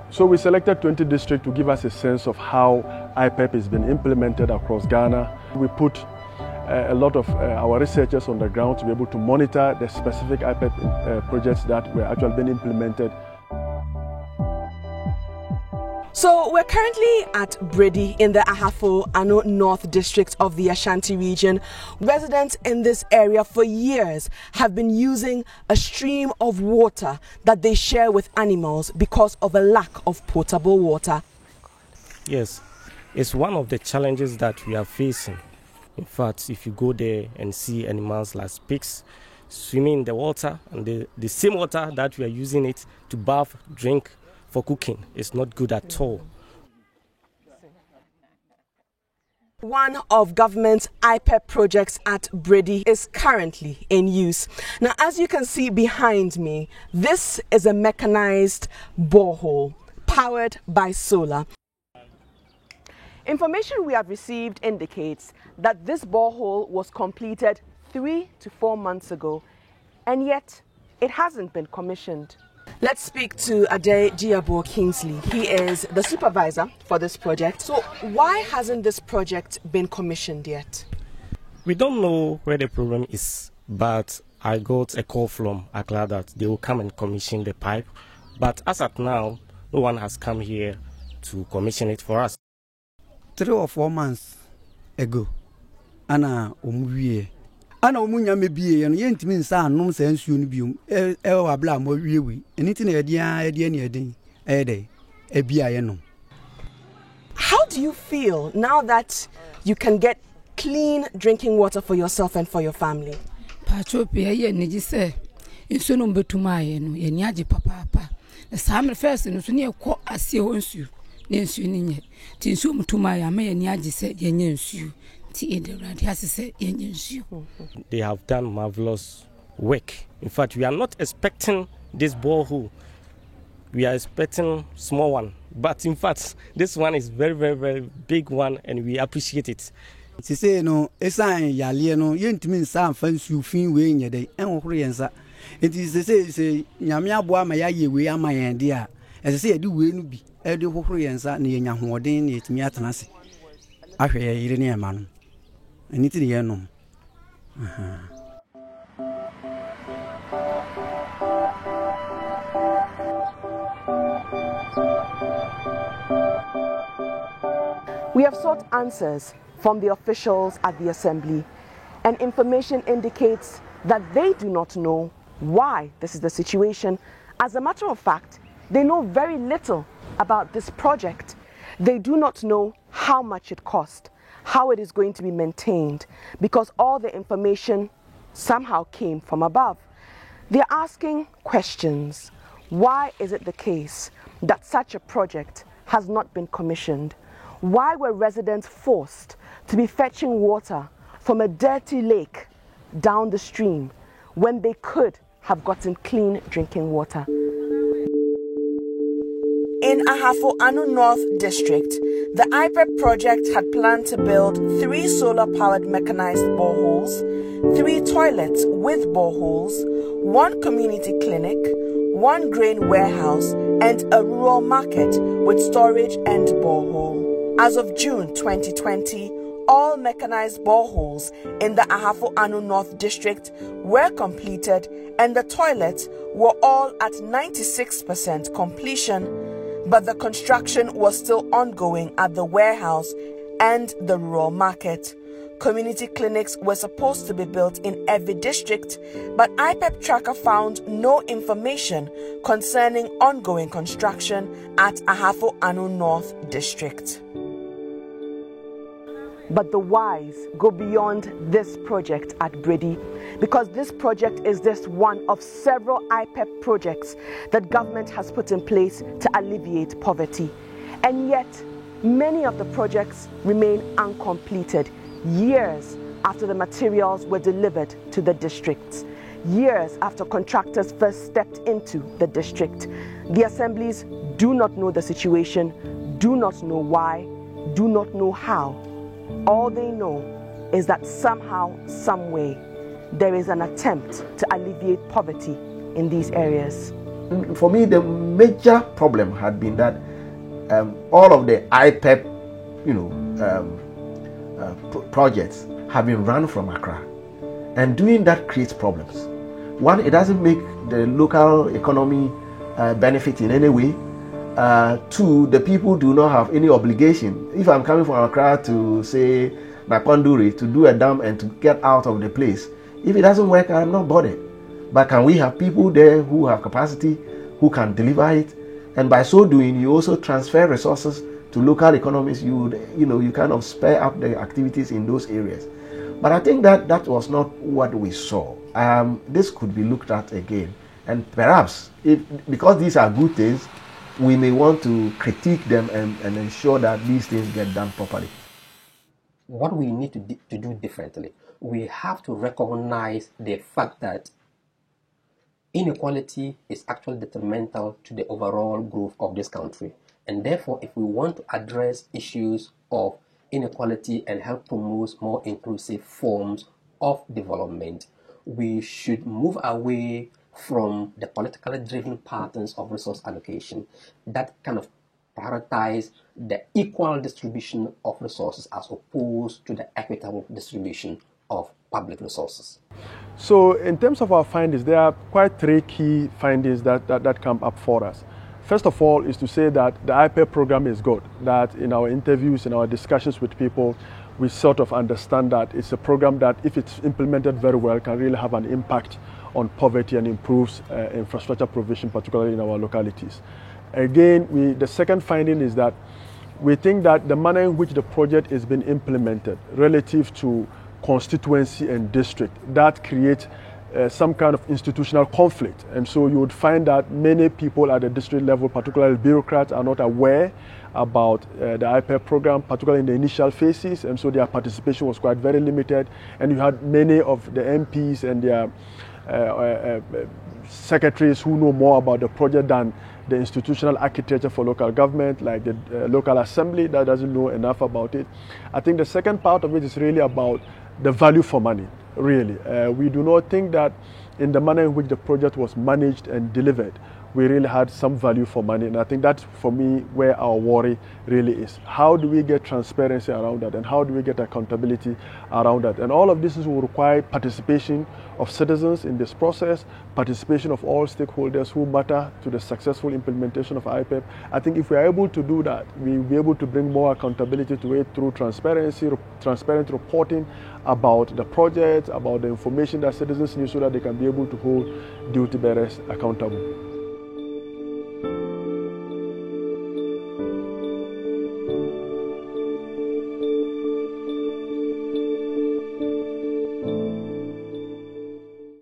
So we selected 20 districts to give us a sense of how IPEP is being implemented across Ghana. We put a lot of our researchers on the ground to be able to monitor the specific IPEP projects that were actually being implemented. So we're currently at Bredy in the Ahafo-Ano North District of the Ashanti region. Residents in this area for years have been using a stream of water that they share with animals because of a lack of potable water. Yes, it's one of the challenges that we are facing. In fact, if you go there and see animals like pigs swimming in the water, and the same water that we are using it to bath, drink, for cooking, is not good at all. One of government's IPEP projects at Bredy is currently in use. Now, as you can see behind me, this is a mechanized borehole powered by solar. Information we have received indicates that this borehole was completed 3 to 4 months ago, and yet it hasn't been commissioned. Let's speak to Ade Giabo Kingsley. He is the supervisor for this project. So why hasn't this project been commissioned yet? We don't know where the problem is, but I got a call from Accra that they will come and commission the pipe. But as at now, no one has come here to commission it for us. 3 or 4 months ago, Ana umuwie. Ana umunya mebie ye no yentimi nsa anom sa nsuo no biom wabla mo wiewi eniti na ede ne eden ede ebia ye no. How do you feel now that you can get clean drinking water for yourself and for your family? Pachopia ye niji se nsuo no betuma ye no ye ni age papa na sam first no so ne ekọ asie ho nsuo ne nsuo ni nye ti nsuo mutuma ya ma ye ni age se ye nye nsuo. They have done marvelous work. In fact, we are not expecting this borehole. We are expecting small one. But in fact, this one is very, very, very big one, and we appreciate it. She say no, esan yale no, yentimi nsa fansu fin we nye dey enhoro yensa. It is say nyame aboa ma ya ye we ama yen de a. Ese say yedi we no bi, e de hohoro yensa na ye nya hoden na etimi atena se. Ahwe ye yire ne ema no. Anything here no. We have sought answers from the officials at the assembly, and information indicates that they do not know why this is the situation. As a matter of fact, they know very little about this project. They do not know how much it cost, how it is going to be maintained, because all the information somehow came from above. They're asking questions. Why is it the case that such a project has not been commissioned? Why were residents forced to be fetching water from a dirty lake down the stream when they could have gotten clean drinking water? In Ahafo-Ano North District, the IPEP project had planned to build 3 solar-powered mechanized boreholes, 3 toilets with boreholes, 1 community clinic, 1 grain warehouse, and a rural market with storage and borehole. As of June 2020, all mechanized boreholes in the Ahafo-Ano North District were completed, and the toilets were all at 96% completion. But the construction was still ongoing at the warehouse and the rural market. Community clinics were supposed to be built in every district, but IPEP Tracker found no information concerning ongoing construction at Ahafo-Ano North District. But the whys go beyond this project at Bredy, because this project is just one of several IPEP projects that government has put in place to alleviate poverty. And yet, many of the projects remain uncompleted years after the materials were delivered to the districts, years after contractors first stepped into the district. The assemblies do not know the situation, do not know why, do not know how All they know is that somehow, some way, there is an attempt to alleviate poverty in these areas. For me, the major problem had been that all of the IPEP, projects have been run from Accra, and doing that creates problems. One, it doesn't make the local economy benefit in any way. Two, the people do not have any obligation. If I'm coming from Accra to, say, Nakonduri to do a dam and to get out of the place, if it doesn't work, I'm not bothered. But can we have people there who have capacity, who can deliver it? And by so doing, you also transfer resources to local economies. You kind of spare up the activities in those areas. But I think that was not what we saw. This could be looked at again. And perhaps, because these are good things, we may want to critique them and ensure that these things get done properly. What we need to do differently, we have to recognize the fact that inequality is actually detrimental to the overall growth of this country. And therefore, if we want to address issues of inequality and help promote more inclusive forms of development, we should move away from the politically driven patterns of resource allocation that kind of prioritize the equal distribution of resources as opposed to the equitable distribution of public resources. So in terms of our findings, there are quite three key findings that come up for us. First of all is to say that the IPEP program is good, that in our interviews, in our discussions with people, we sort of understand that it's a program that, if it's implemented very well, can really have an impact on poverty and improves infrastructure provision, particularly in our localities. Again, the second finding is that we think that the manner in which the project is being implemented relative to constituency and district, that creates some kind of institutional conflict. And so you would find that many people at the district level, particularly bureaucrats, are not aware about the IPEP program, particularly in the initial phases, and so their participation was quite very limited. And you had many of the MPs and their secretaries who know more about the project than the institutional architecture for local government, like the local assembly, that doesn't know enough about it. I think the second part of it is really about the value for money, really. We do not think that in the manner in which the project was managed and delivered, we really had some value for money. And I think that's, for me, where our worry really is. How do we get transparency around that? And how do we get accountability around that? And all of this will require participation of citizens in this process, participation of all stakeholders who matter to the successful implementation of IPEP. I think if we are able to do that, we'll be able to bring more accountability to it through transparency, transparent reporting about the project, about the information that citizens need, so that they can be able to hold duty bearers accountable.